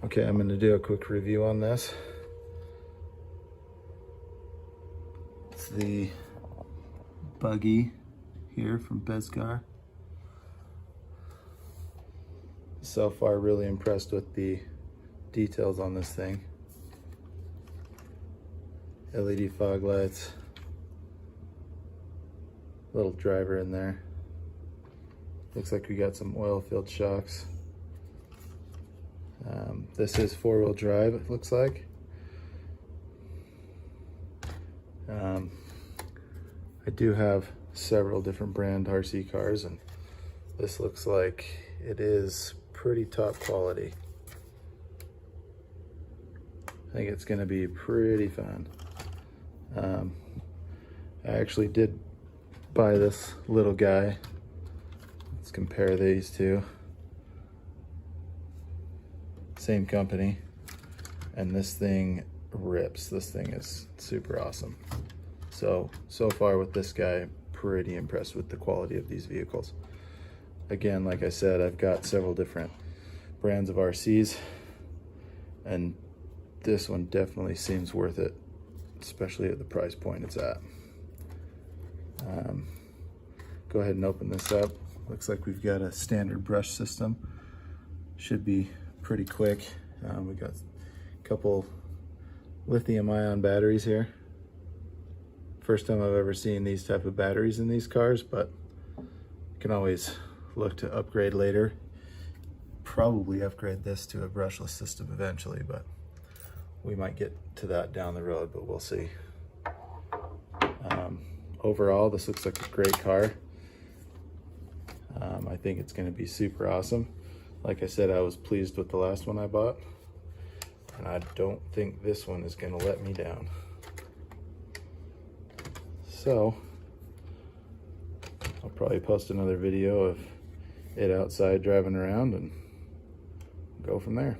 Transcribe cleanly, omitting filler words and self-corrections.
Okay, I'm going to do a quick review on this. It's the buggy here from BEZGAR. So far, really impressed with the details on this thing. LED fog lights, little driver in there. Looks like we got some oil-filled shocks. This is four-wheel drive, it looks like. I do have several different brand RC cars, and this looks like it is pretty top quality. I think it's going to be pretty fun. I actually did buy this little guy. Let's compare these two. Same company, and this thing rips. This thing is super awesome. So far with this guy, pretty impressed with the quality of these vehicles. Again, like I said, I've got several different brands of RCs, and this one definitely seems worth it, especially at the price point it's at. Go ahead and open this up. Looks like we've got a standard brush system. Should be pretty quick. We got a couple lithium-ion batteries here. First time I've ever seen these type of batteries in these cars, but you can always look to upgrade later. Probably upgrade this to a brushless system eventually, but we might get to that down the road, but we'll see. Overall, this looks like a great car. I think it's going to be super awesome. Like I said, I was pleased with the last one I bought, and I don't think this one is going to let me down. So I'll probably post another video of it outside driving around and go from there.